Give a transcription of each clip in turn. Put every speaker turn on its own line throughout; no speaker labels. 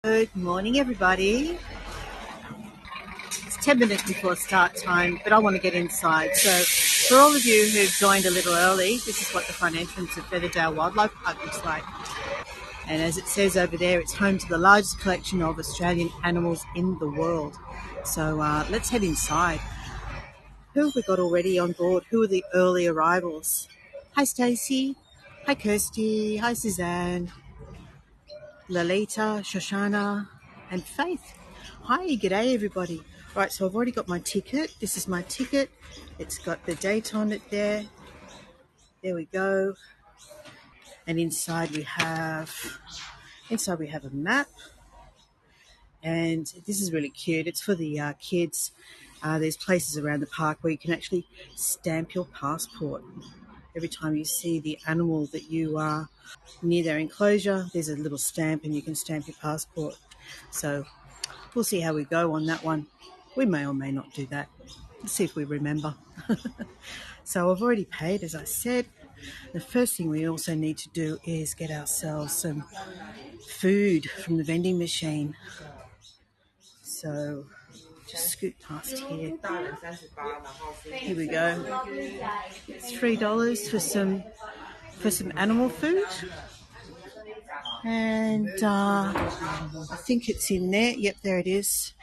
Good morning, everybody. It's 10 minutes before start time, but I want to get inside. So for all of you who've joined a little early, this is what the front entrance of Featherdale Wildlife Park looks like. And as it says over there, it's home to the largest collection of Australian animals in the world. So let's head inside. Who have we got already on board? Who are the early arrivals? Hi, Stacey. Hi, Kirsty. Hi, Suzanne. Lalita, Shoshana, and Faith. Hi, g'day everybody. Right, so I've already got my ticket. This is my ticket. It's got the date on it there. There we go. And inside we have a map. And this is really cute. It's for the kids. There's places around the park where you can actually stamp your passport. Every time you see the animal that you are near their enclosure, there's a little stamp and you can stamp your passport. So we'll see how we go on that one. We may or may not do that. Let's see if we remember. So I've already paid, as I said. The first thing we also need to do is get ourselves some food from the vending machine. So just scoot past here. Here we go. It's $3 for some animal food. And I think it's in there. Yep, there it is.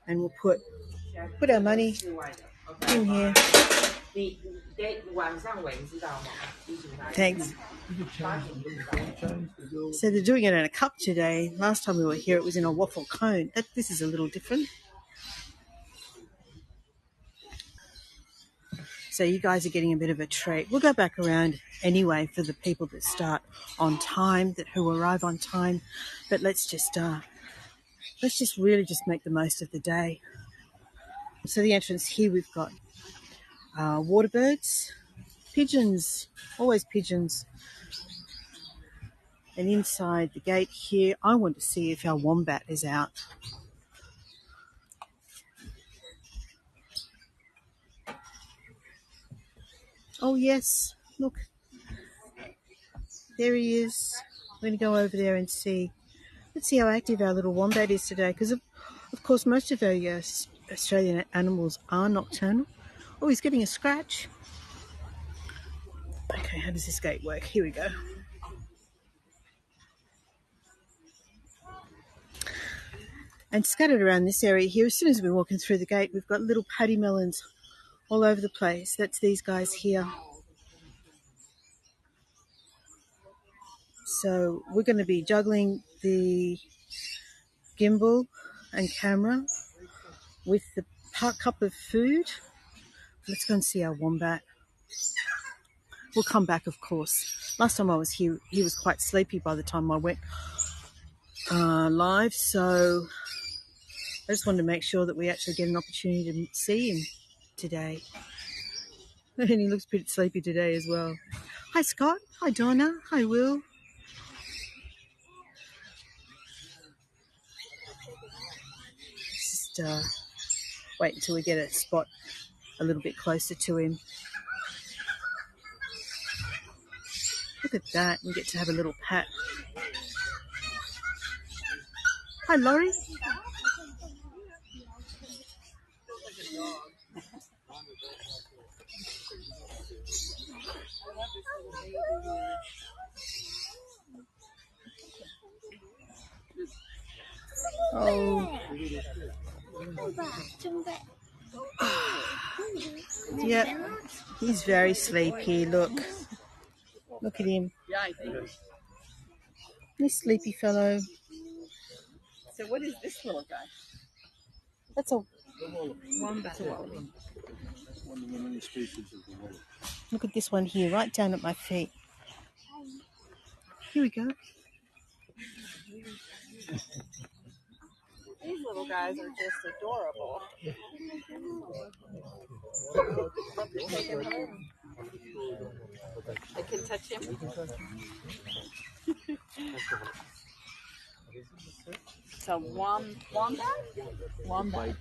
And we'll put our money in here. Thanks. So they're doing it in a cup today. Last time we were here, it was in a waffle cone. This is a little different. So you guys are getting a bit of a treat. We'll go back around anyway for the people that start on time, who arrive on time. But let's just really just make the most of the day. So the entrance here, we've got water birds, pigeons, always pigeons. And inside the gate here, I want to see if our wombat is out. Oh yes, look. There he is. I'm going to go over there and see. Let's see how active our little wombat is today, because of course most of our Australian animals are nocturnal. Oh, he's getting a scratch. Okay, how does this gate work? Here we go. And scattered around this area here, as soon as we're walking through the gate, we've got little paddy melons all over the place. That's these guys here. So we're going to be juggling the gimbal and camera with the cup of food. Let's go and see our wombat. We'll come back, of course. Last time I was here, he was quite sleepy by the time I went live. So I just wanted to make sure that we actually get an opportunity to see him today. And he looks a bit sleepy today as well. Hi, Scott. Hi, Donna. Hi, Will. Just wait until we get a spot a little bit closer to him. Look at that. We get to have a little pat. Hi, Laurie. Oh. Yep. He's very sleepy. Look at him. This sleepy fellow.
So what is this little guy?
That's a
wombat.
Look at this one here, right down at my feet. Here we go.
These little guys are just adorable. I can touch him. So wombat? Wombat.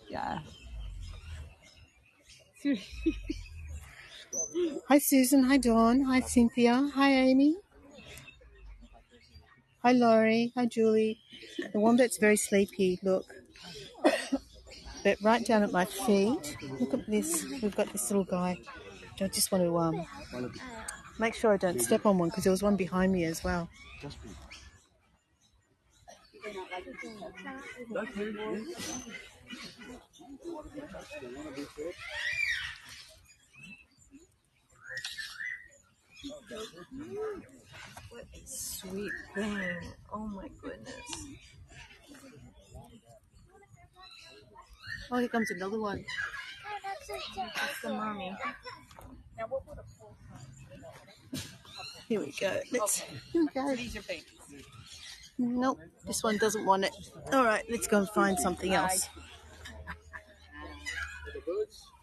Yeah.
Hi, Susan. Hi, Dawn. Hi, Cynthia. Hi, Amy. Hi, Laurie. Hi, Julie. The wombat's very sleepy, look. But right down at my feet, look at this. We've got this little guy. I just want to make sure I don't step on one because there was one behind me as well. What a sweet thing. Oh my goodness. Oh, here comes another one.
That's the mommy.
Here we go. Here we go. Nope, this one doesn't want it. All right, let's go and find something else.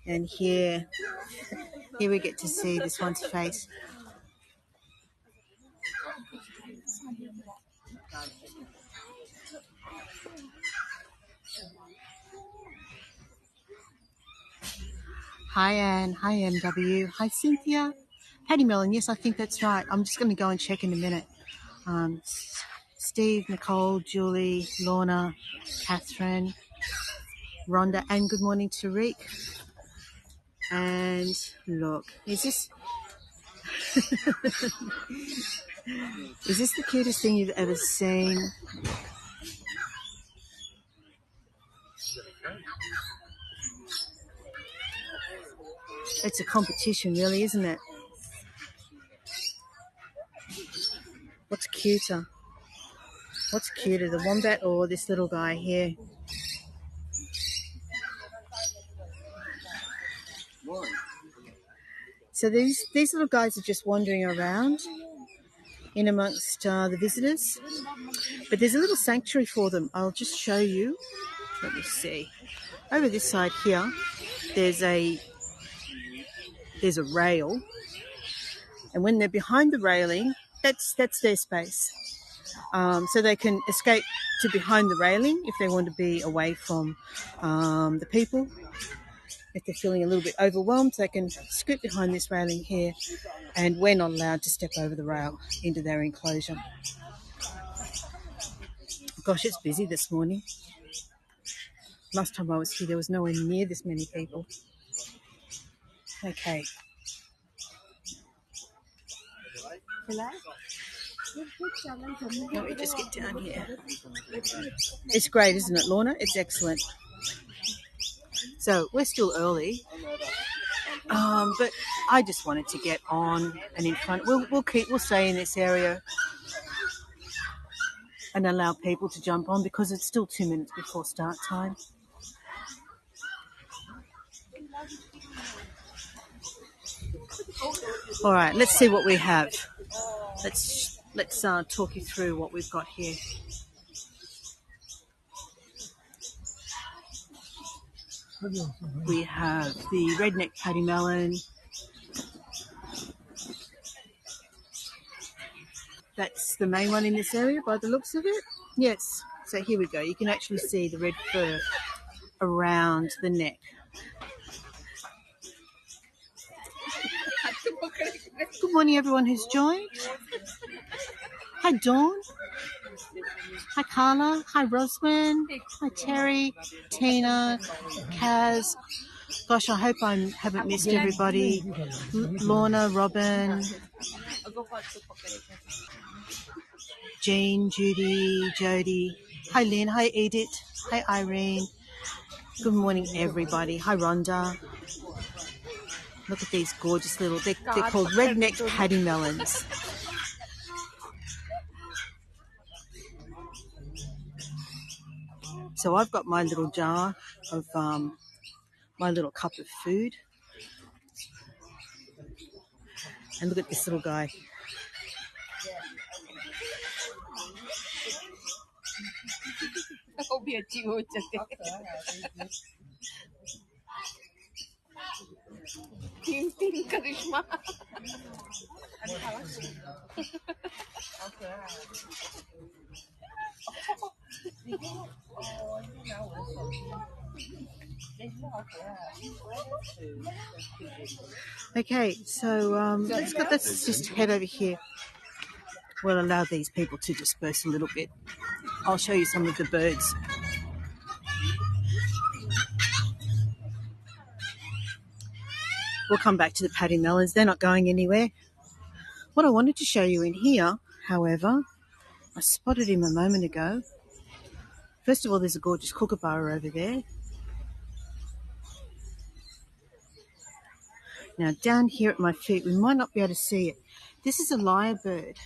And here we get to see this one's face. Hi, Anne. Hi, MW. Hi, Cynthia. Patty Mellon. Yes, I think that's right. I'm just going to go and check in a minute. Steve, Nicole, Julie, Lorna, Catherine, Rhonda, and good morning to Rick. And look, is this the cutest thing you've ever seen? It's a competition, really, isn't it? What's cuter? What's cuter, the wombat or this little guy here? So these little guys are just wandering around in amongst the visitors. But there's a little sanctuary for them. I'll just show you. Let me see. Over this side here, there's a rail. And when they're behind the railing, that's their space. So they can escape to behind the railing if they want to be away from the people. If they're feeling a little bit overwhelmed, they can scoot behind this railing here, and we're not allowed to step over the rail into their enclosure. Gosh, it's busy this morning. Last time I was here, there was nowhere near this many people. Okay. Let me just get down here. It's great, isn't it, Lorna? It's excellent. So we're still early, but I just wanted to get on and in front. We'll stay in this area and allow people to jump on because it's still 2 minutes before start time. All right, let's see what we have. Let's talk you through what we've got here. We have the redneck patty melon. That's the main one in this area by the looks of it. Yes. So here we go. You can actually see the red fur around the neck. Good morning, everyone who's joined. Hi, Dawn. Hi, Carla. Hi, Roswin. Hi, Terry, Tina, Kaz. Gosh, I hope I haven't missed everybody. Lorna, Robin, Jean, Judy, Jody. Hi, Lynn. Hi, Edith. Hi, Irene. Good morning, everybody. Hi, Rhonda. Look at these gorgeous little, they're called redneck patty melons. So I've got my little jar of my little cup of food. And look at this little guy. Okay, so let's just head over here. We'll allow these people to disperse a little bit. I'll show you some of the birds. We'll come back to the paddy melons. They're not going anywhere. What I wanted to show you in here, however, I spotted him a moment ago. First of all, there's a gorgeous kookaburra over there. Now, down here at my feet, we might not be able to see it. This is a lyrebird.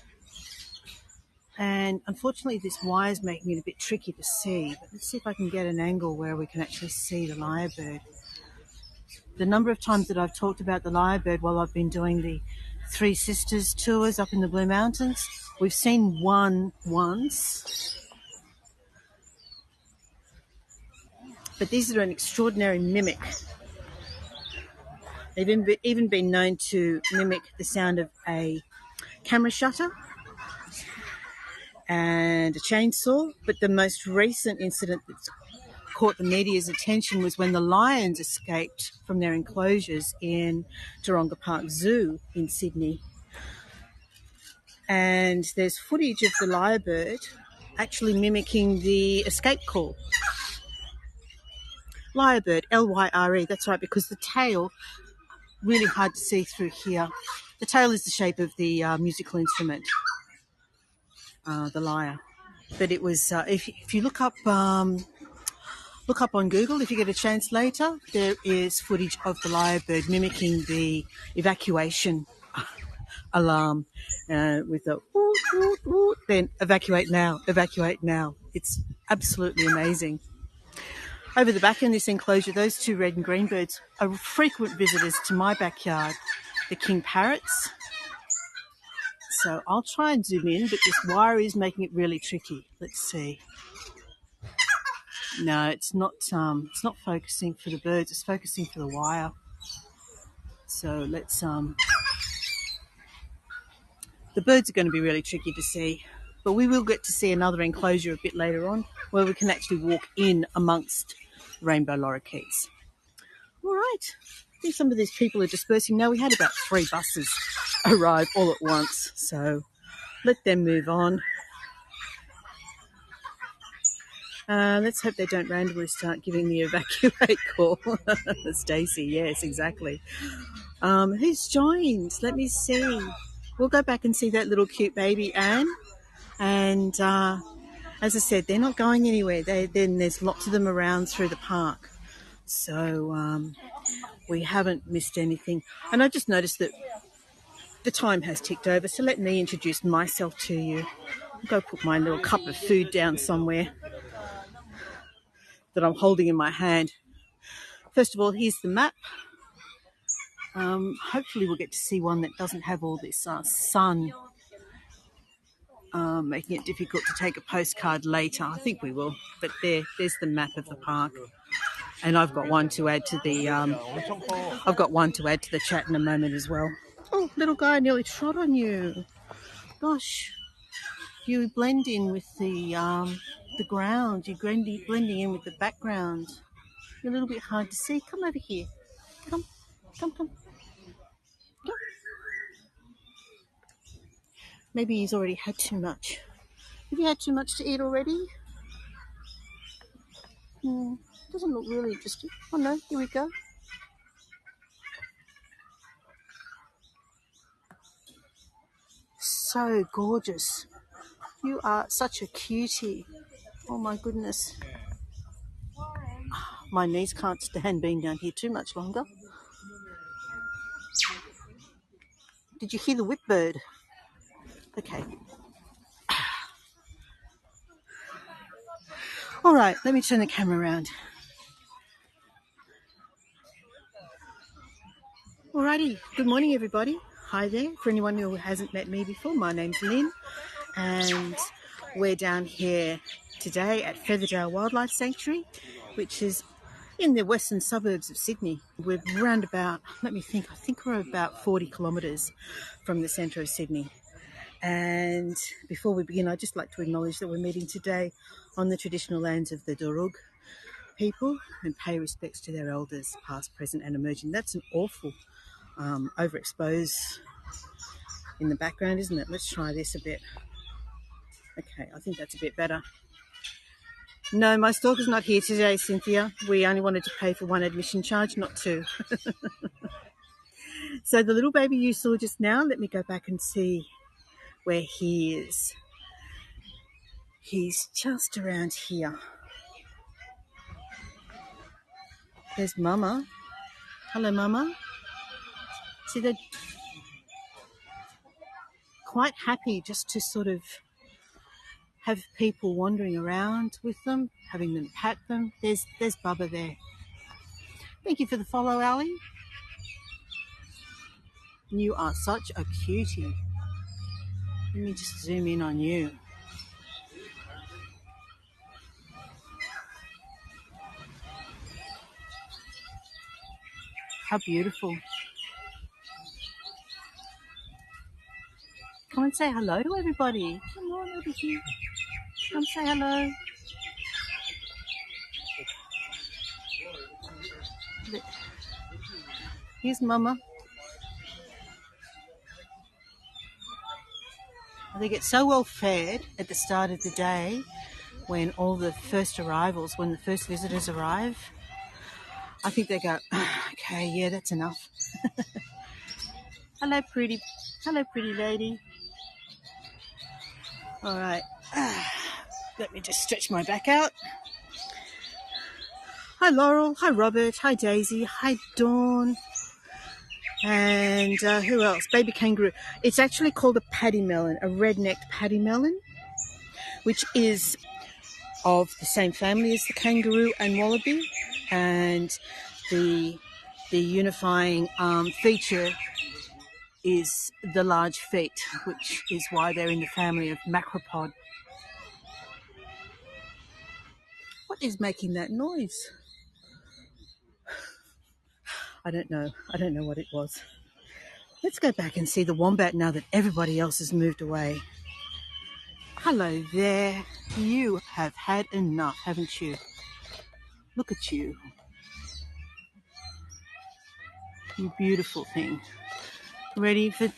And unfortunately, this wire is making it a bit tricky to see. But let's see if I can get an angle where we can actually see the lyrebird. The number of times that I've talked about the lyrebird while I've been doing the Three Sisters tours up in the Blue Mountains, we've seen one once. But these are an extraordinary mimic. They've even been known to mimic the sound of a camera shutter and a chainsaw. But the most recent incident that's caught the media's attention was when the lions escaped from their enclosures in Taronga Park Zoo in Sydney. And there's footage of the lyrebird actually mimicking the escape call. Lyrebird, L-Y-R-E, that's right, because the tail, really hard to see through here. The tail is the shape of the musical instrument, the lyre. But it was, if you look up on Google, if you get a chance later, there is footage of the lyrebird mimicking the evacuation alarm with the whoop, whoop, whoop, then evacuate now, evacuate now. It's absolutely amazing. Over the back in this enclosure, those two red and green birds are frequent visitors to my backyard, the king parrots. So I'll try and zoom in, but this wire is making it really tricky. Let's see. No, it's not focusing for the birds, it's focusing for the wire. So let's, the birds are going to be really tricky to see, but we will get to see another enclosure a bit later on where we can actually walk in amongst rainbow lorikeets. All right, I think some of these people are dispersing now. We had about 3 buses arrive all at once, so let them move on. Let's hope they don't randomly start giving the evacuate call. Stacey, yes, exactly. Who's joined? Let me see. We'll go back and see that little cute baby, Anne. And as I said, they're not going anywhere. Then there's lots of them around through the park. So we haven't missed anything. And I just noticed that the time has ticked over. So let me introduce myself to you. I'll go put my little cup of food down somewhere that I'm holding in my hand. First of all, here's the map. Hopefully we'll get to see one that doesn't have all this sun making it difficult to take a postcard later. I think we will, but there's the map of the park. And I've got one to add to the chat in a moment as well. Oh, little guy nearly trod on you. Gosh, you blend in with the ground. You're blending in with the background. You're a little bit hard to see. Come over here. Come. Maybe he's already had too much. Have you had too much to eat already? Doesn't look really interesting. Oh no, here we go. So gorgeous. You are such a cutie. Oh my goodness. My knees can't stand being down here too much longer. Did you hear the whip bird? Okay. All right, let me turn the camera around. Alrighty, good morning everybody. Hi there. For anyone who hasn't met me before, my name's Lynn and we're down here today at Featherdale Wildlife Sanctuary, which is in the western suburbs of Sydney. We're around about, I think we're about 40 kilometres from the centre of Sydney. And before we begin, I'd just like to acknowledge that we're meeting today on the traditional lands of the Darug people and pay respects to their elders, past, present and emerging. That's an awful overexposed in the background, isn't it? Let's try this a bit. Okay, I think that's a bit better. No, my stalker's not here today, Cynthia. We only wanted to pay for one admission charge, not two. So the little baby you saw just now, let me go back and see where he is. He's just around here. There's Mama. Hello, Mama. See, they're quite happy just to sort of have people wandering around with them, having them pat them. There's Bubba there. Thank you for the follow, Ali. You are such a cutie. Let me just zoom in on you. How beautiful. Come and say hello to everybody. Come on over here. Come say hello. Here's Mama. They get so well fed at the start of the day when all the first arrivals, when the first visitors arrive. I think they go, okay, yeah, that's enough. Hello, pretty lady. All right. Let me just stretch my back out. Hi, Laurel. Hi, Robert. Hi, Daisy. Hi, Dawn. And who else? Baby kangaroo. It's actually called a paddy melon, a red-necked paddy melon, which is of the same family as the kangaroo and wallaby. And the unifying feature is the large feet, which is why they're in the family of macropod. What is making that noise? I don't know what it was. Let's go back and see the wombat now that everybody else has moved away. Hello there. You have had enough, haven't you? Look at you. You beautiful thing. Ready to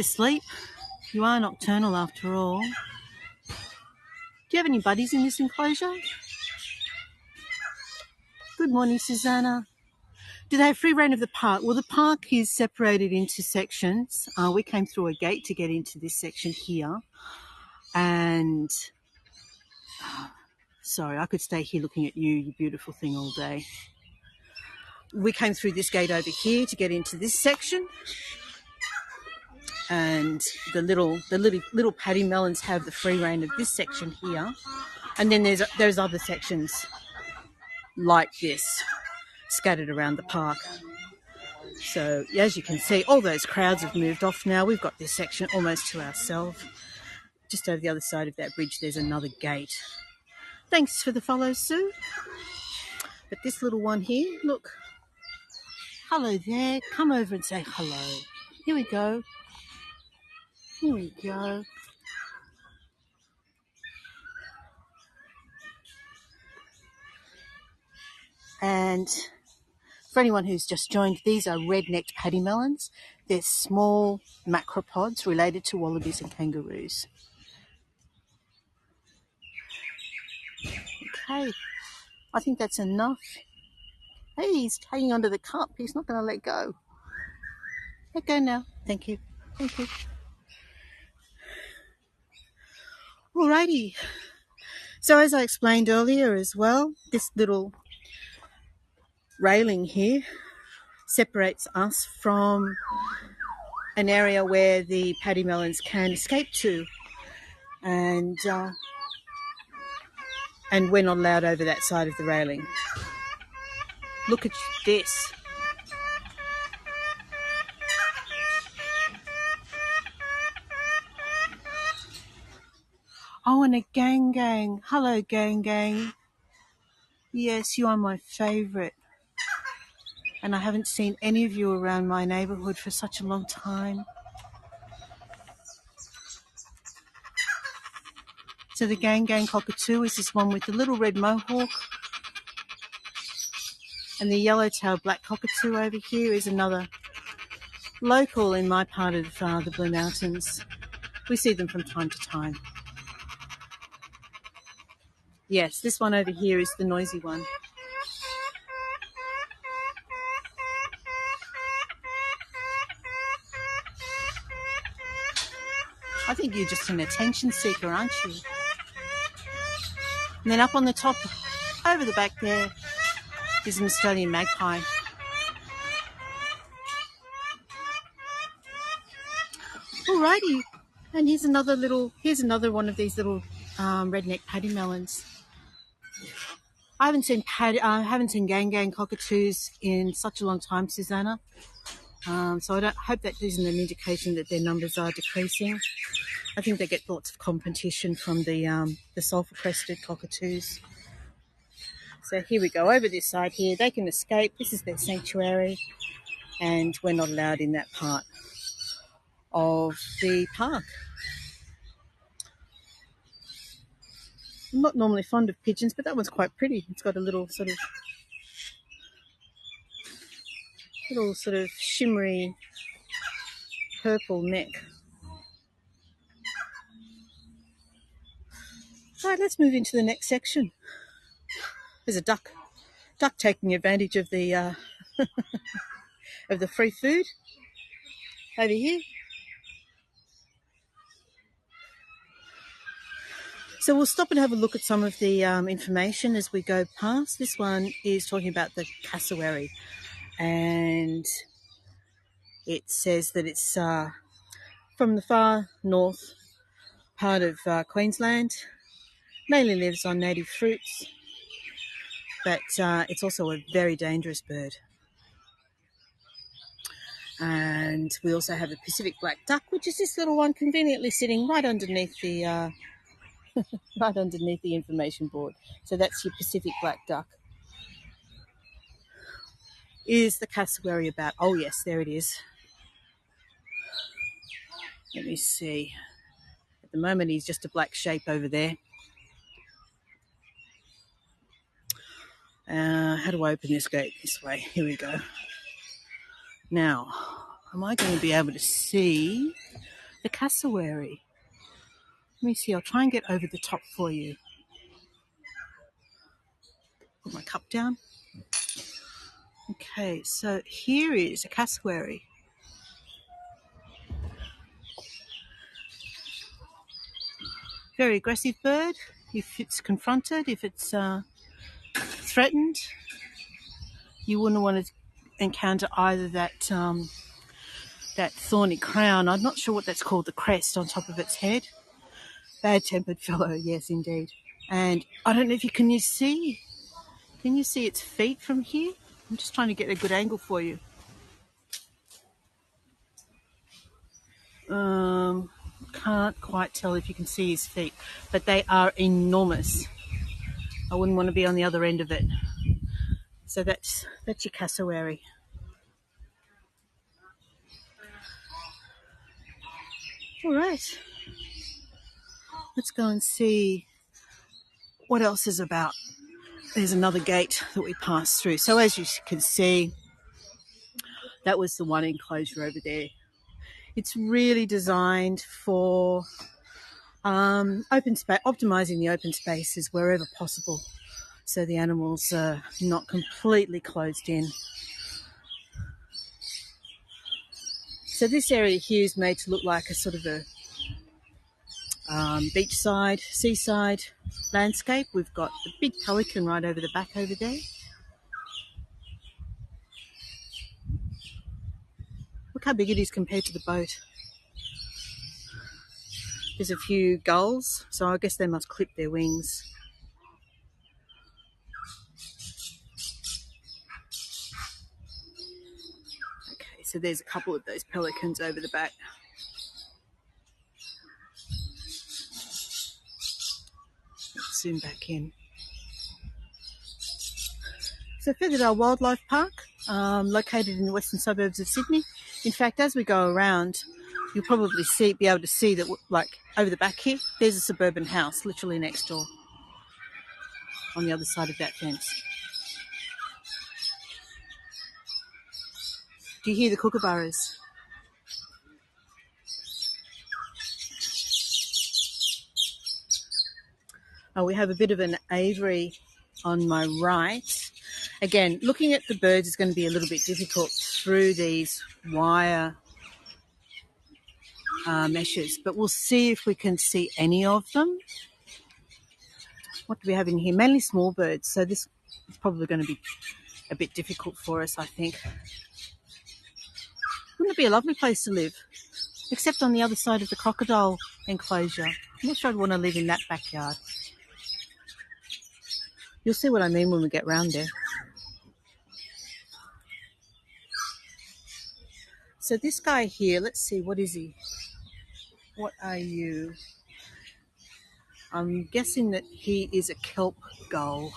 sleep? You are nocturnal after all. Do you have any buddies in this enclosure? Good morning, Susanna. Do they have free reign of the park? Well, the park is separated into sections. We came through a gate to get into this section here. And, sorry, I could stay here looking at you, you beautiful thing, all day. We came through this gate over here to get into this section. And the little paddy melons have the free reign of this section here. And then there's other sections like this scattered around the park. So as you can see, all those crowds have moved off now. We've got this section almost to ourselves. Just over the other side of that bridge, there's another gate. Thanks for the follow, Sue. But this little one here, look. Hello there. Come over and say hello. Here we go. Here we go. And for anyone who's just joined, these are red-necked paddy melons. They're small macropods related to wallabies and kangaroos. Okay, I think that's enough. Hey, he's hanging onto the cup. He's not going to let go. Let go now. Thank you. Thank you. Alrighty. So as I explained earlier as well, this little railing here separates us from an area where the paddy melons can escape to, and we're not allowed over that side of the railing. Look at this. Oh, and a gang. Hello, gang. Yes, you are my favourite. And I haven't seen any of you around my neighbourhood for such a long time. So the gang cockatoo is this one with the little red mohawk. And the yellow-tailed black cockatoo over here is another local in my part of the Blue Mountains. We see them from time to time. Yes, this one over here is the noisy one. I think you're just an attention seeker, aren't you? And then up on the top, over the back there, is an Australian magpie. Alrighty, and here's another one of these little redneck paddy melons. I haven't seen gang cockatoos in such a long time, Susanna. So I hope that isn't an indication that their numbers are decreasing. I think they get lots of competition from the sulphur-crested cockatoos. So here we go, over this side here. They can escape. This is their sanctuary, and we're not allowed in that part of the park. I'm not normally fond of pigeons, but that one's quite pretty. It's got a little sort of shimmery purple neck. All right, let's move into the next section. There's a duck taking advantage of the of the free food over here. So we'll stop and have a look at some of the information as we go past. This one is talking about the cassowary, and it says that it's from the far north part of Queensland. Mainly lives on native fruits, but it's also a very dangerous bird. And we also have a Pacific black duck, which is this little one conveniently sitting right underneath the right underneath the information board. So that's your Pacific black duck. Is the cassowary about? Oh yes, there it is. Let me see. At the moment, he's just a black shape over there. How do I open this gate? This way. Here we go. Now, am I going to be able to see the cassowary? Let me see. I'll try and get over the top for you. Put my cup down. Okay, so here is a cassowary. Very aggressive bird. If it's confronted, if it's threatened, you wouldn't want to encounter either that thorny crown. I'm not sure what that's called, the crest on top of its head. Bad-tempered fellow, yes, indeed. And I don't know if can you see its feet from here? I'm just trying to get a good angle for you. Can't quite tell if you can see his feet, but they are enormous. I wouldn't want to be on the other end of it. So that's your cassowary. All right. Let's go and see what else is about. There's another gate that we passed through. So as you can see, that was the one enclosure over there. It's really designed for open space, optimizing the open spaces wherever possible, so the animals are not completely closed in. So this area here is made to look like a sort of a beachside, seaside landscape. We've got the big pelican right over the back over there. Look how big it is compared to the boat. There's a few gulls, so I guess they must clip their wings. Okay, so there's a couple of those pelicans over the back. Let's zoom back in. So Featherdale Wildlife Park, located in the western suburbs of Sydney. In fact, as we go around, you'll probably be able to see that, like over the back here, there's a suburban house literally next door on the other side of that fence. Do you hear the kookaburras? We have a bit of an aviary on my right. Again, looking at the birds is going to be a little bit difficult through these wire meshes, but we'll see if we can see any of them. What do we have in here? Mainly small birds, so this is probably going to be a bit difficult for us, I think. Wouldn't it be a lovely place to live? Except on the other side of the crocodile enclosure. I'm not sure I'd want to live in that backyard. You'll see what I mean when we get round there. So this guy here, let's see, what is he? What are you? I'm guessing that he is a kelp gull.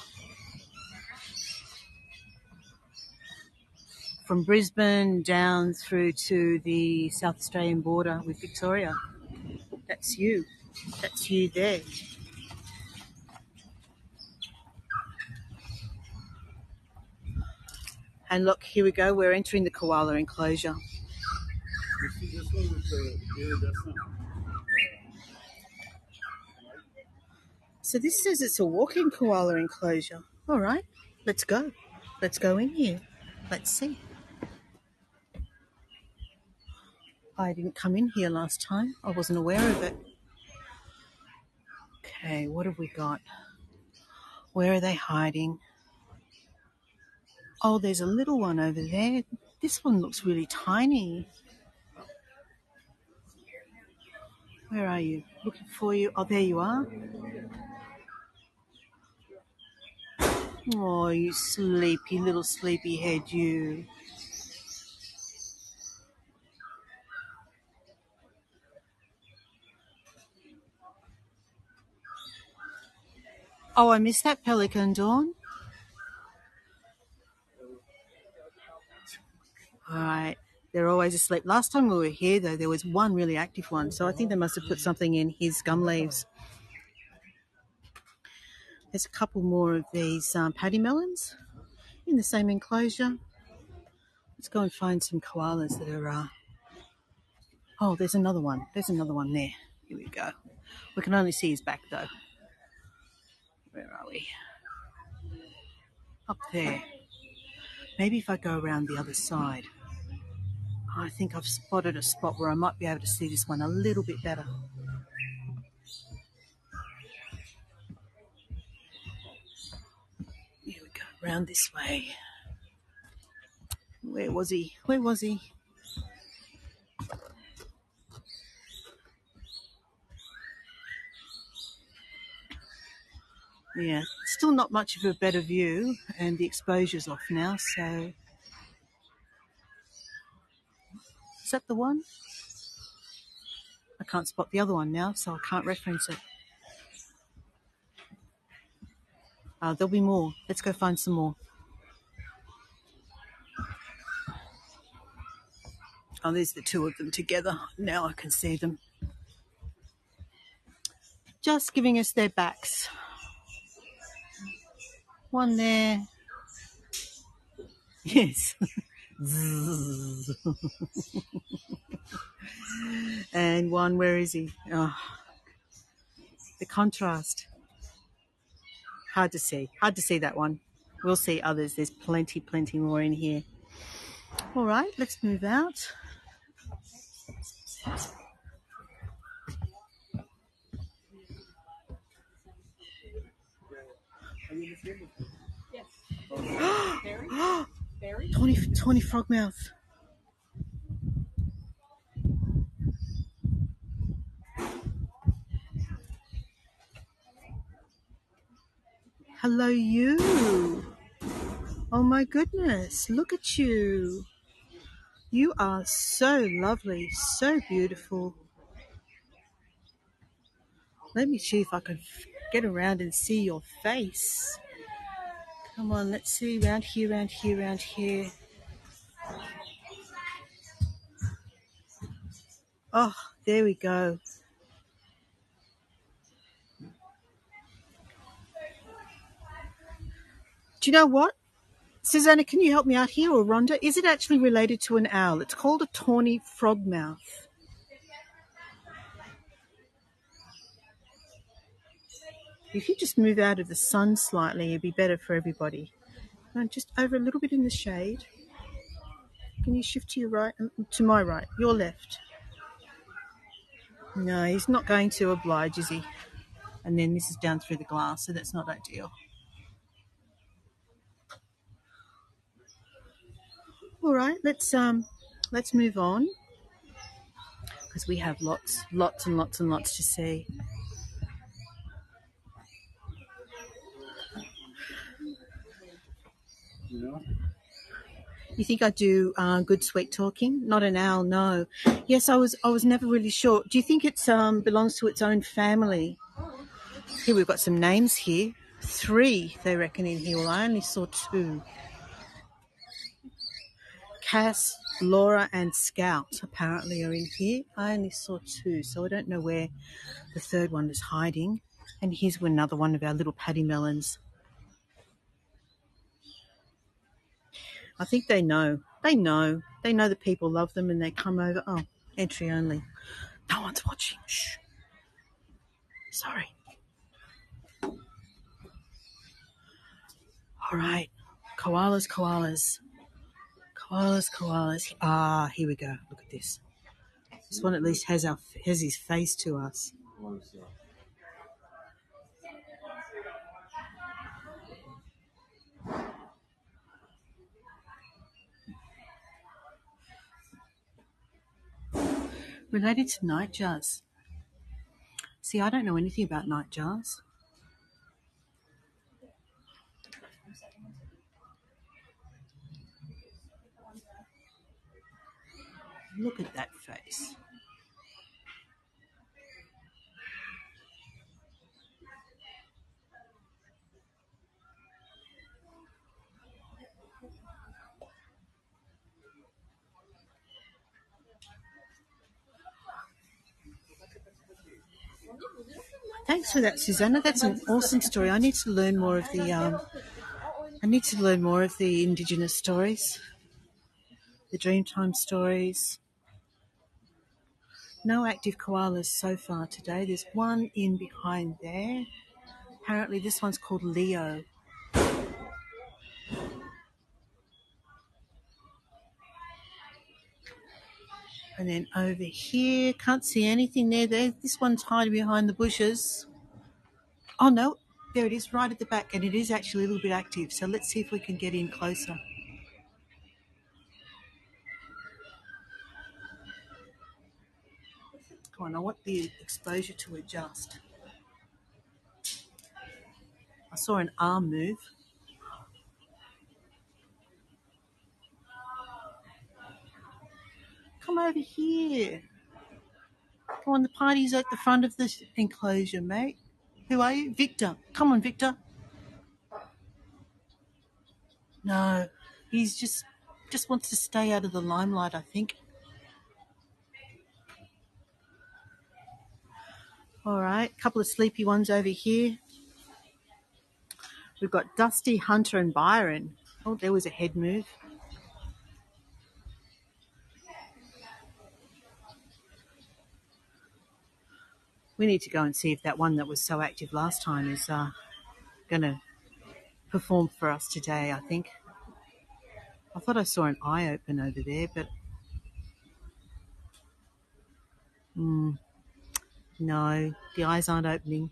From Brisbane down through to the South Australian border with Victoria. That's you. That's you there. And look, here we go. We're entering the koala enclosure. So this says it's a walk-in koala enclosure. All right, let's go. Let's go in here. Let's see. I didn't come in here last time. I wasn't aware of it. Okay, what have we got? Where are they hiding? Oh, there's a little one over there. This one looks really tiny. Where are you? Looking for you. Oh, there you are. Oh, you sleepy little sleepyhead, you. Oh, I missed that pelican, Dawn. All right. They're always asleep. Last time we were here, though, there was one really active one. So I think they must have put something in his gum leaves. There's a couple more of these paddy melons in the same enclosure. Let's go and find some koalas that are... Oh, there's another one. There's another one there. Here we go. We can only see his back, though. Where are we? Up there. Maybe if I go around the other side. I think I've spotted a spot where I might be able to see this one a little bit better. Here we go, round this way. Where was he? Where was he? Yeah, still not much of a better view, and the exposure's off now, so... Is that the one? I can't spot the other one now, so I can't reference it. There'll be more. Let's go find some more. Oh, there's the two of them together. Now I can see them. Just giving us their backs. One there. Yes. And one, where is he? Oh, the contrast. Hard to see. Hard to see that one. We'll see others. There's plenty more in here. All right, let's move out. Tawny frogmouth. Hello, you. Oh my goodness, look at you. You are so lovely, so beautiful. Let me see if I can get around and see your face. Come on, let's see, round here, round here, round here. Oh, there we go. Do you know what? Susanna, can you help me out here, or Rhonda? Is it actually related to an owl? It's called a tawny frogmouth. If you just move out of the sun slightly, it'd be better for everybody. And just over a little bit in the shade. Can you shift to your right? To my right. Your left. No, he's not going to oblige, is he? And then this is down through the glass, so that's not ideal. All right, let's move on because we have lots and lots to see. You think I do good sweet talking? Not an owl, no. Yes, I was never really sure. Do you think it's belongs to its own family? Here we've got some names here. 3, they reckon, in here. Well, I only saw 2. Cass, Laura, and Scout apparently are in here. I only saw 2, so I don't know where the third one is hiding. And here's another one of our little paddy melons. I think they know. They know that people love them and they come over. Oh, entry only. No one's watching. Shh. Sorry. All right. Koalas. Ah, here we go. Look at this. This one at least has his face to us. Related to nightjars. See, I don't know anything about nightjars. Look at that face. Thanks for that, Susanna. That's an awesome story. I need to learn more of the Indigenous stories, the Dreamtime stories. No active koalas so far today. There's one in behind there. Apparently this one's called Leo. And then over here, can't see anything there. This one's hiding behind the bushes. Oh no, there it is, right at the back, and it is actually a little bit active. So let's see if we can get in closer. Come on, I want the exposure to adjust. I saw an arm move. Come over here. Come on, the party's at the front of this enclosure, mate. Who are you? Victor. Come on, Victor. No, he's just wants to stay out of the limelight, I think. All right, a couple of sleepy ones over here. We've got Dusty, Hunter, and Byron. Oh, there was a head move. We need to go and see if that one that was so active last time is going to perform for us today, I think. I thought I saw an eye open over there, but no, the eyes aren't opening.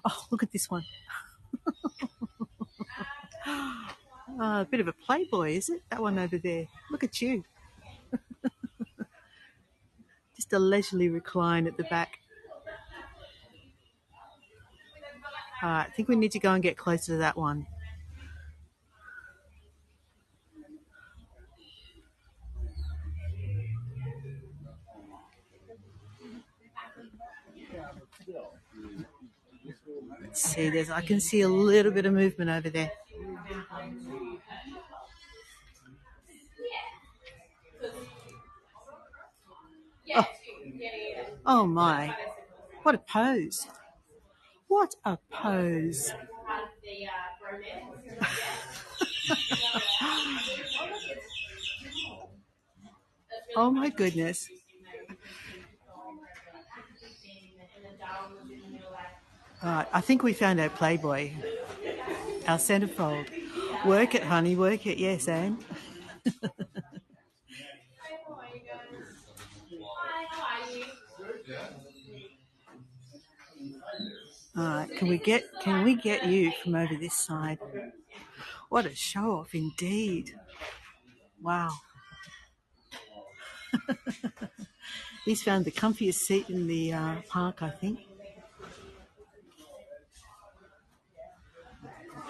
Oh, look at this one. A bit of a playboy, is it? That one over there. Look at you. Just a leisurely recline at the back. All right, I think we need to go and get closer to that one. Let's see, I can see a little bit of movement over there. Oh, oh my. What a pose. What a pose. Oh my goodness. All right, I think we found our Playboy, our centerfold. Work it, honey, work it. Yes, Anne. All right, can we get you from over this side? What a show off indeed. Wow. He's found the comfiest seat in the park, I think.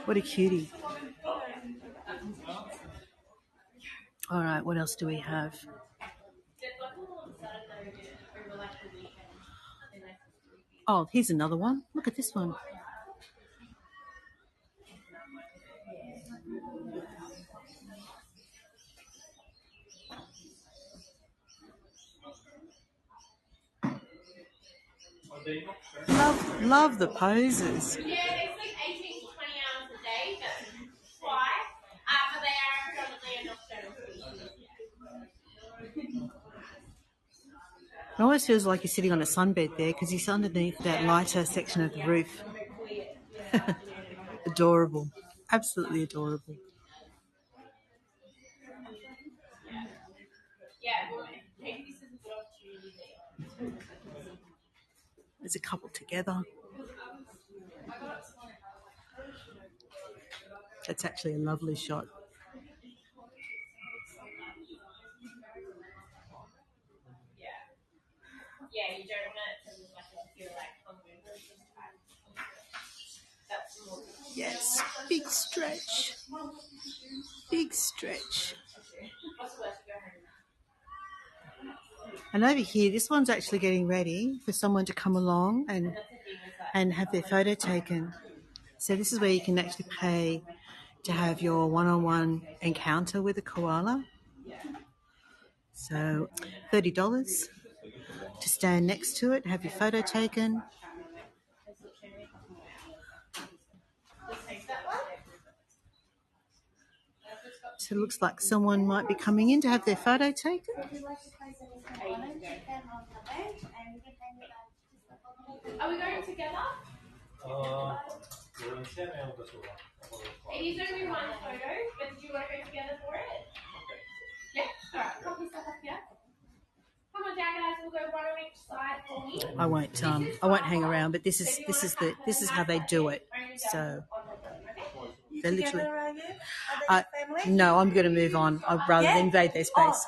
What a cutie. All right, what else do we have? Oh, here's another one. Look at this one. Love the poses.
Yeah, they sleep 18 to 20 hours a day. That's why. But they are predominantly a nocturnal species.
It almost feels like you're sitting on a sunbed there because he's underneath that lighter section of the roof. Adorable. Absolutely adorable. There's a couple together. That's actually a lovely shot.
Yeah, you don't want it to look like you feel like
Yes, big stretch. Big stretch. And over here, this one's actually getting ready for someone to come along and have their photo taken. So this is where you can actually pay to have your one-on-one encounter with a koala. So $30 to stand next to it, have your photo taken. So it looks like someone might be coming in to have their photo taken.
Are we going together? It is only one photo, but did you want to go together for it? Yeah? Alright, pop your stuff up here. Come on down, guys, we'll go one on each side for me.
I won't hang around, but this is how they do it. So they literally. No, I'm going to move on. I'd rather than invade their space.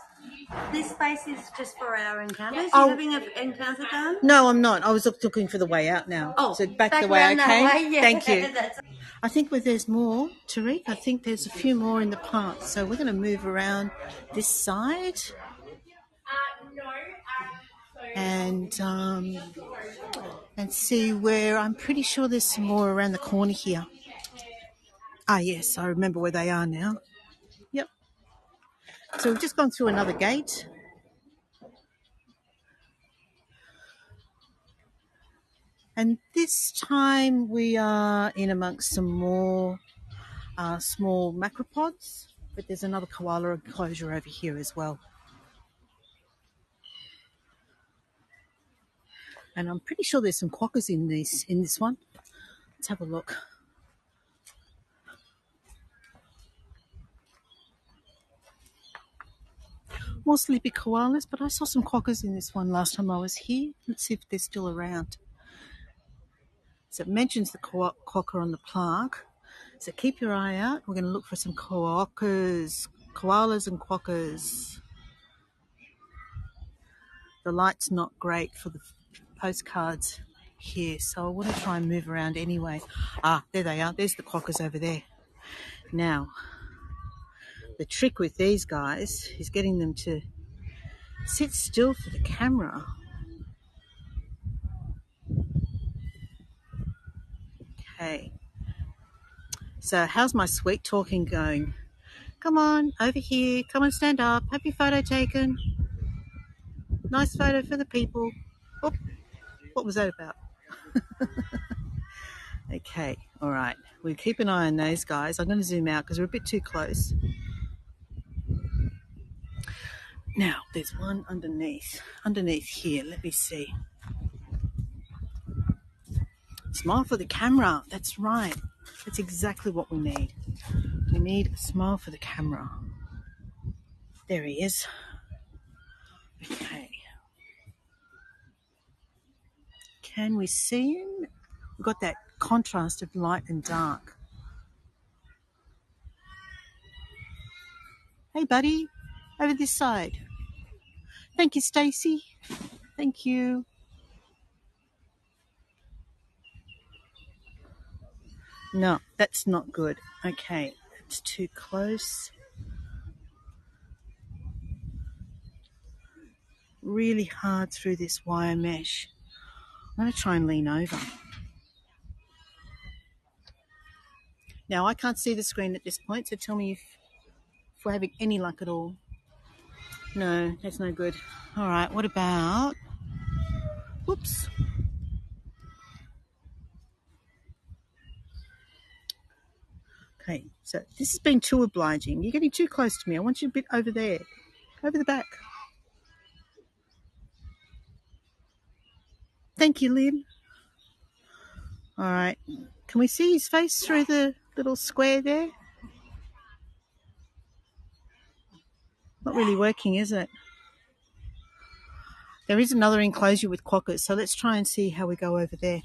This space is just for our encounters. You're having an encounter done?
No, I'm not. I was looking for the way out now.
Oh,
so back the way I came.
Yeah.
Thank you. I think there's more, Tariq. I think there's a few more in the park. So we're going to move around this side. And see where I'm pretty sure there's some more around the corner here. Ah, yes, I remember where they are now. Yep. So we've just gone through another gate. And this time we are in amongst some more small macropods, but there's another koala enclosure over here as well. And I'm pretty sure there's some quokkas in this one. Let's have a look. More sleepy koalas, but I saw some quokkas in this one last time I was here. Let's see if they're still around. So it mentions the quokka on the plaque. So keep your eye out. We're going to look for some koalas and quokkas. The light's not great for the postcards here, so I want to try and move around anyway. Ah, there they are. There's the quokkas over there. Now, the trick with these guys is getting them to sit still for the camera. Okay. So how's my sweet talking going? Come on, over here. Come and stand up. Have your photo taken. Nice photo for the people. Oh, what was that about? Okay, all right. We'll keep an eye on those guys. I'm going to zoom out because we're a bit too close. Now, there's one underneath here. Let me see. Smile for the camera. That's right. That's exactly what we need. We need a smile for the camera. There he is. Okay. Can we see him? We've got that contrast of light and dark. Hey, buddy. Over this side. Thank you, Stacey. Thank you. No, that's not good. Okay, it's too close. Really hard through this wire mesh. I'm going to try and lean over. Now, I can't see the screen at this point, so tell me if we're having any luck at all. No, that's no good. All right, what about... Whoops. Okay, so this has been too obliging. You're getting too close to me. I want you a bit over there. Over the back. Thank you, Lynn. All right. Can we see his face through the little square there? Not really working, is it? There is another enclosure with quokkas, so let's try and see how we go over there.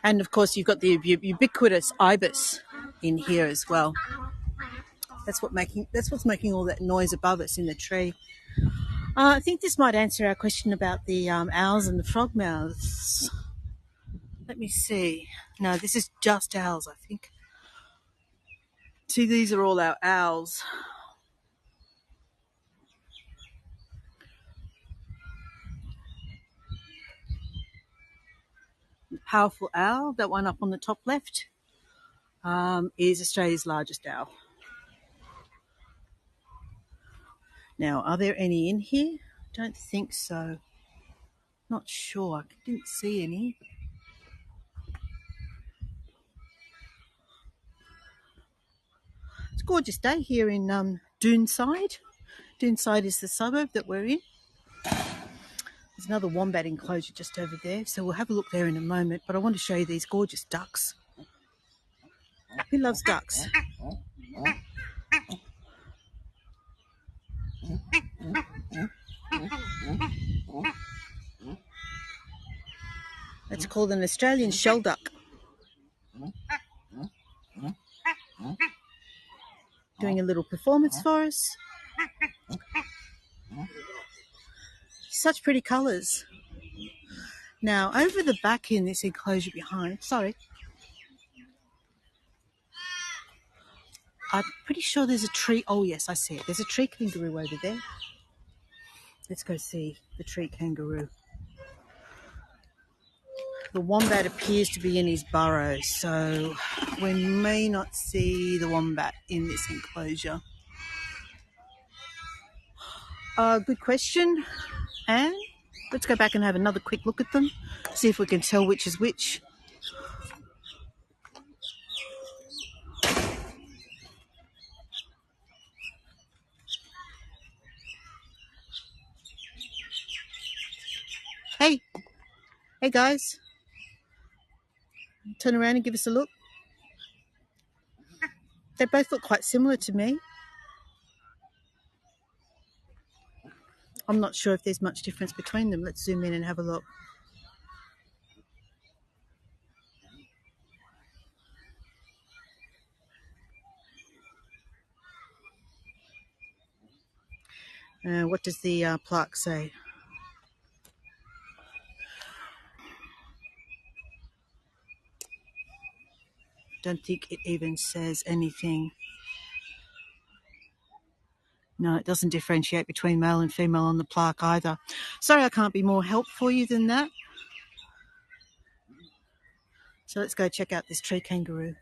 And of course, you've got the ubiquitous ibis in here as well. That's what's making all that noise above us in the tree. I think this might answer our question about the owls and the frogmouths. Let me see. No, this is just owls, I think. See, these are all our owls. The powerful owl, that one up on the top left, is Australia's largest owl. Now, are there any in here? Don't think so. Not sure. I didn't see any. It's a gorgeous day here in Doonside. Doonside is the suburb that we're in. There's another wombat enclosure just over there, so we'll have a look there in a moment. But I want to show you these gorgeous ducks. Who loves ducks? It's called an Australian shell duck. Doing a little performance for us. Such pretty colours. Now, over the back in this enclosure behind, sorry, I'm pretty sure there's a tree. Oh, yes, I see it. There's a tree kangaroo over there. Let's go see the tree kangaroo. The wombat appears to be in his burrow, so we may not see the wombat in this enclosure. Good question. And let's go back and have another quick look at them, see if we can tell which is which. Hey guys, turn around and give us a look. They both look quite similar to me. I'm not sure if there's much difference between them. Let's zoom in and have a look. What does the plaque say? Don't think it even says anything. No, it doesn't differentiate between male and female on the plaque either. Sorry, I can't be more help for you than that. So let's go check out this tree kangaroo.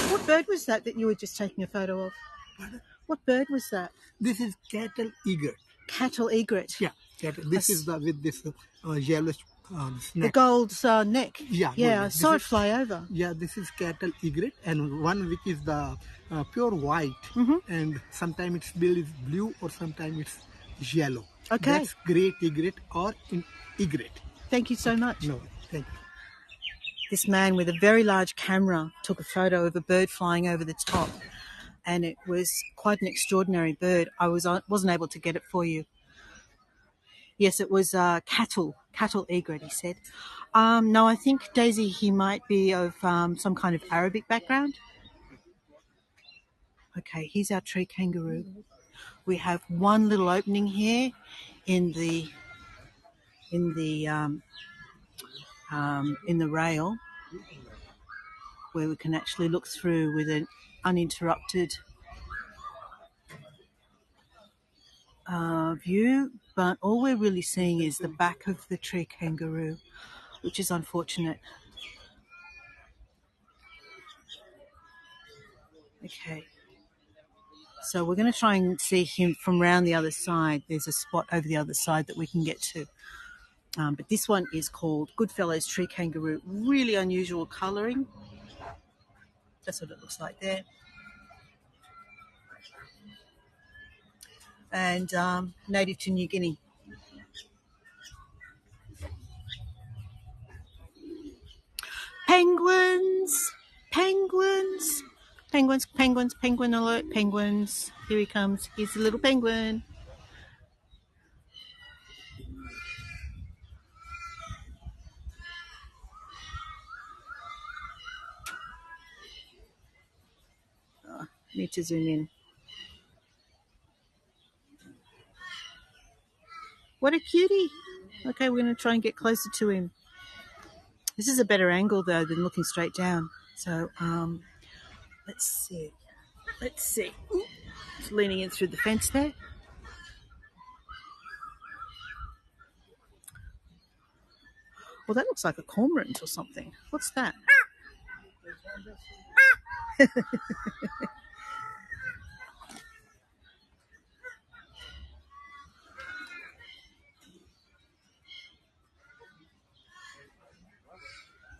What bird was that you were just taking a photo of?
Pardon?
What bird was that?
This is cattle egret.
Cattle egret.
Yeah, cattle. This is with this yellow
The gold neck.
Yeah,
Yeah, I
gold.
saw it fly over.
Yeah, this is cattle egret, and one which is the pure white, and sometimes its bill is blue or sometimes it's yellow.
Okay.
That's great egret or egret.
Thank you so much.
No, thank you.
This man with a very large camera took a photo of a bird flying over the top, and it was quite an extraordinary bird. I wasn't able to get it for you. Yes, it was cattle egret, he said. No, I think, Daisy, he might be of some kind of Arabic background. Okay, here's our tree kangaroo. We have one little opening here in the rail where we can actually look through with an uninterrupted view, but all we're really seeing is the back of the tree kangaroo, which is unfortunate. Okay, so we're going to try and see him from round the other side. There's a spot over the other side that we can get to. But this one is called Goodfellow's tree kangaroo. Really unusual colouring. That's what it looks like there. And native to New Guinea. Penguins! Penguins! Penguins, penguins, penguin alert, penguins. Here he comes. Here's the little penguin. Need to zoom in. What a cutie. Okay, we're going to try and get closer to him. This is a better angle, though, than looking straight down. So, let's see. Let's see. Ooh, it's leaning in through the fence there. Well, that looks like a cormorant or something. What's that?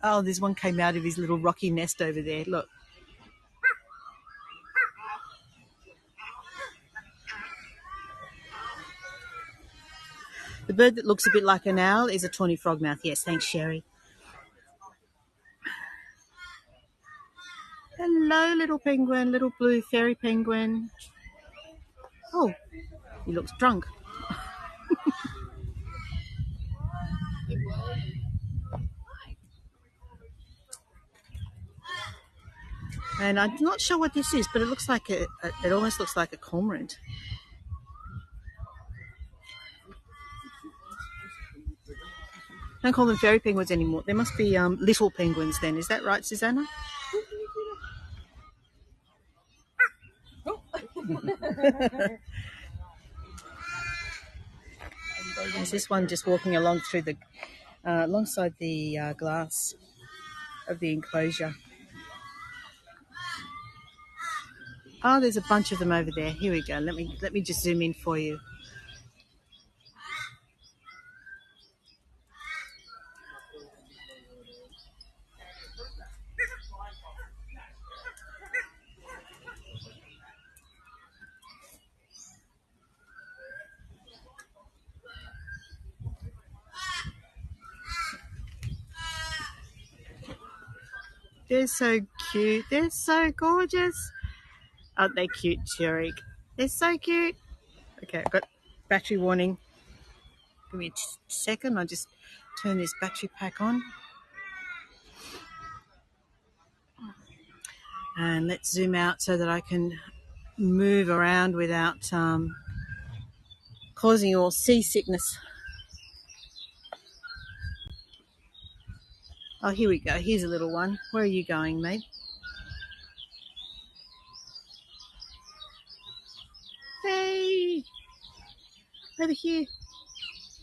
Oh, there's one came out of his little rocky nest over there. Look. The bird that looks a bit like an owl is a tawny frogmouth. Yes, thanks, Sherry. Hello, little penguin, little blue fairy penguin. Oh, he looks drunk. And I'm not sure what this is, but it looks like it almost looks like a cormorant. Don't call them fairy penguins anymore. They must be little penguins then. Is that right, Susanna? There's this one just walking along through the alongside the glass of the enclosure. Oh, there's a bunch of them over there. Here we go. Let me just zoom in for you. They're so cute. They're so gorgeous. Aren't they cute, Cherry? They're so cute. Okay, I've got battery warning. Give me a second. I'll just turn this battery pack on. And let's zoom out so that I can move around without causing you all seasickness. Oh, here we go. Here's a little one. Where are you going, mate? Hey! Over here.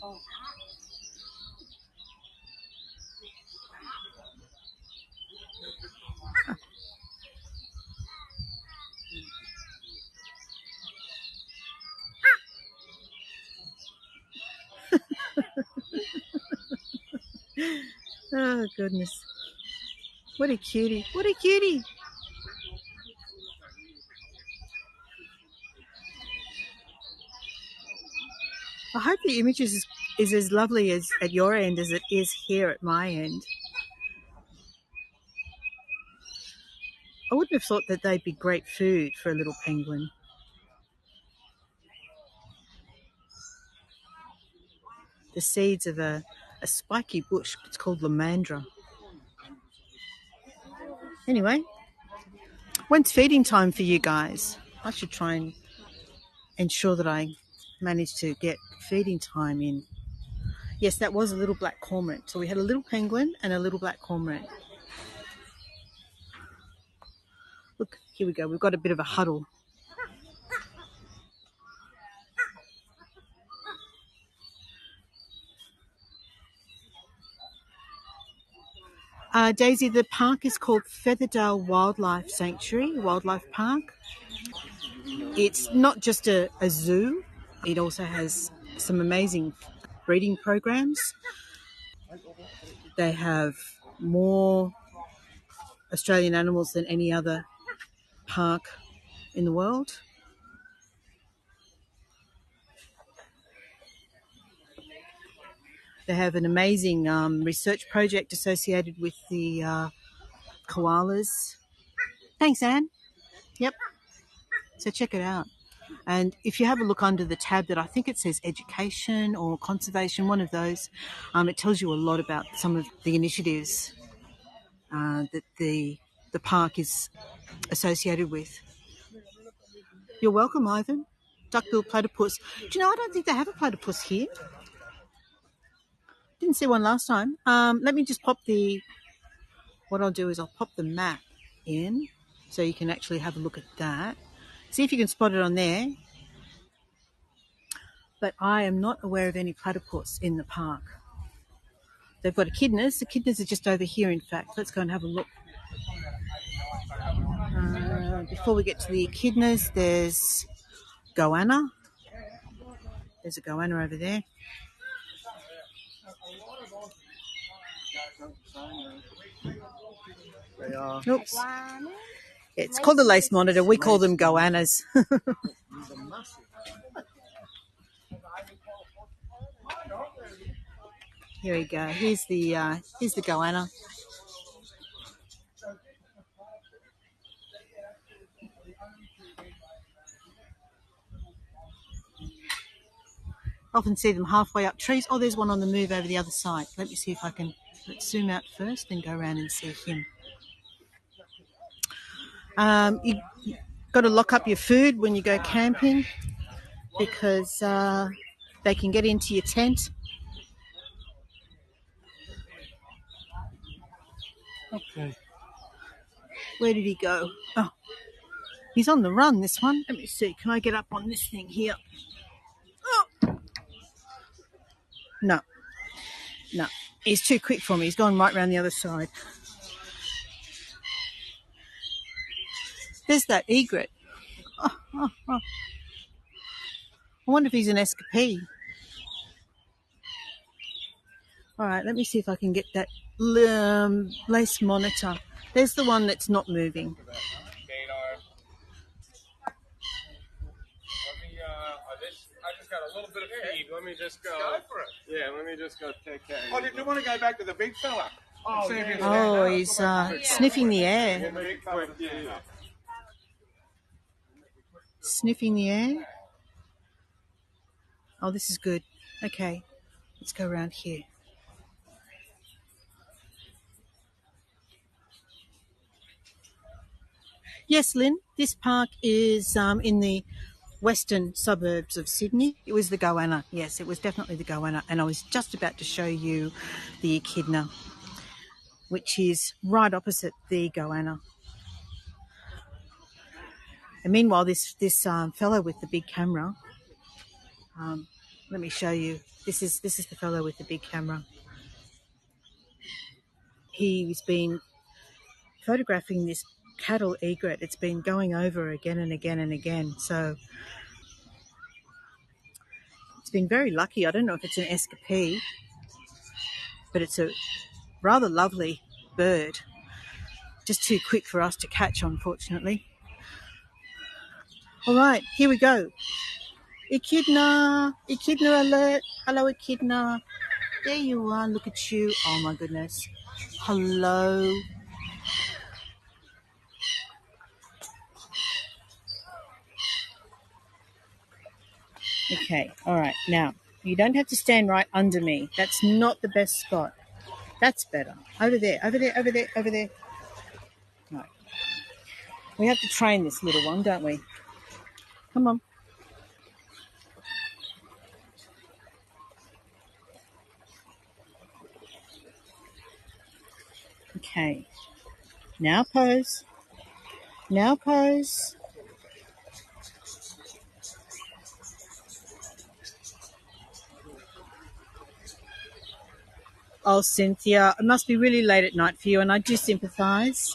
Oh. Oh, goodness. What a cutie. What a cutie. I hope the image is as lovely as at your end as it is here at my end. I wouldn't have thought that they'd be great food for a little penguin. The seeds of a spiky bush. It's called lamandra. Anyway, when's feeding time for you guys? I should try and ensure that I manage to get feeding time in. Yes, that was a little black cormorant. So we had a little penguin and a little black cormorant. Look, here we go. We've got a bit of a huddle. Daisy, the park is called Featherdale Wildlife Park. It's not just a zoo. It also has some amazing breeding programs. They have more Australian animals than any other park in the world. They have an amazing research project associated with the koalas. Thanks, Anne. Yep. So check it out. And if you have a look under the tab that I think it says education or conservation, one of those, it tells you a lot about some of the initiatives that the park is associated with. You're welcome, Ivan. Duck-billed platypus. Do you know, I don't think they have a platypus here. Didn't see one last time. Let me just pop what I'll do is I'll pop the map in so you can actually have a look at that. See if you can spot it on there. But I am not aware of any platypus in the park. They've got echidnas. The echidnas are just over here, in fact. Let's go and have a look. Before we get to the echidnas, there's goanna. There's a goanna over there.
They are.
Oops. It's called a lace monitor. We call them goannas. Here we go. Here's the goanna. Often see them halfway up trees. Oh, there's one on the move over the other side. Let me see if I can. Let's zoom out first, then go around and see him. You got to lock up your food when you go camping because they can get into your tent.
Okay.
Where did he go? Oh, he's on the run, this one. Let me see. Can I get up on this thing here? Oh. No. He's too quick for me. He's gone right around the other side. There's that egret. Oh. I wonder if he's an escapee. All right, let me see if I can get that lace monitor. There's the one that's not moving.
I just got a little bit of feed. Let me just go. For it. Yeah, let me just go take care.
Oh, did you want to go back to the big fella?
Oh, he's sniffing the air. Sniffing the air. Oh, this is good. Okay, let's go around here. Yes, Lynn, this park is in the western suburbs of Sydney. It was the goanna. Yes, it was definitely the goanna. And I was just about to show you the echidna, which is right opposite the goanna. And meanwhile, this fellow with the big camera, let me show you. This is the fellow with the big camera. He's been photographing this cattle egret. It's been going over again and again and again. So it's been very lucky. I don't know if it's an escapee, but it's a Rather lovely bird. Just too quick for us to catch, unfortunately. All right, here we go. Echidna, echidna alert. Hello, echidna. There you are. Look at you. Oh my goodness. Hello. Okay, all right. Now, you don't have to stand right under me. That's not the best spot. That's better. Over there, over there, over there, over there. Right. We have to train this little one, don't we? Come on. Okay. Now pose. Now pose. Oh, Cynthia, it must be really late at night for you, and I do sympathise.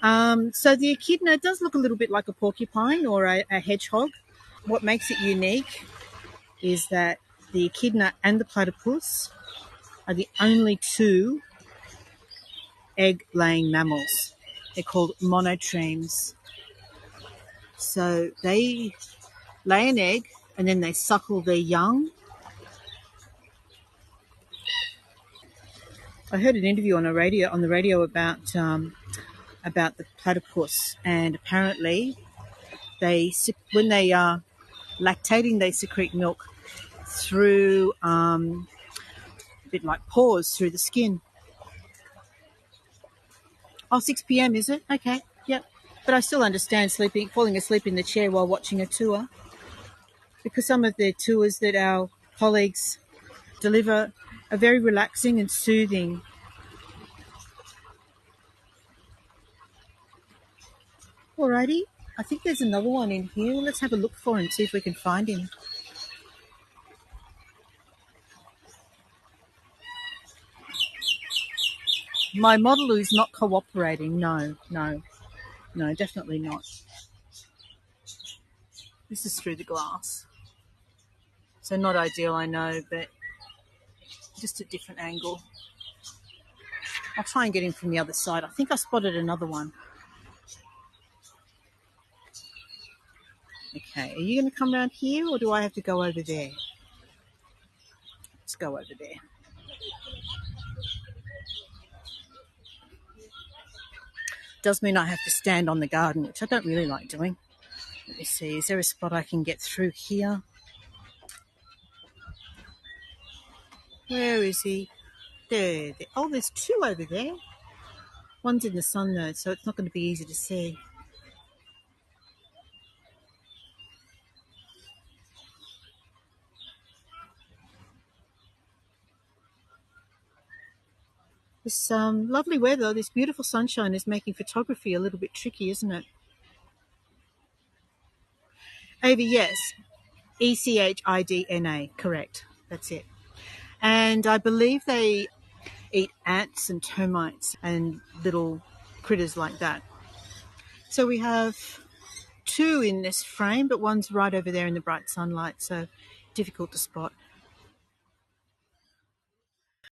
So the echidna does look a little bit like a porcupine or a hedgehog. What makes it unique is that the echidna and the platypus are the only two egg-laying mammals. They're called monotremes. So they lay an egg and then they suckle their young. I heard an interview on the radio about the platypus, and apparently when they are lactating, they secrete milk through a bit like pores through the skin. Oh, 6 p.m. is it? Okay, yep. But I still understand falling asleep in the chair while watching a tour, because some of the tours that our colleagues deliver are very relaxing and soothing. Alrighty, I think there's another one in here. Let's have a look for him, see if we can find him. My model is not cooperating. No, definitely not. This is through the glass. So not ideal, I know, but just a different angle. I'll try and get him from the other side. I think I spotted another one. Okay, are you going to come around here or do I have to go over there? Let's go over there. Does mean I have to stand on the garden, which I don't really like doing. Let me see, is there a spot I can get through here? Where is he? There. Oh, there's two over there. One's in the sun though, so it's not going to be easy to see. This lovely weather, this beautiful sunshine is making photography a little bit tricky, isn't it? Ava, yes. Echidna, correct. That's it. And I believe they eat ants and termites and little critters like that. So we have two in this frame, but one's right over there in the bright sunlight, so difficult to spot.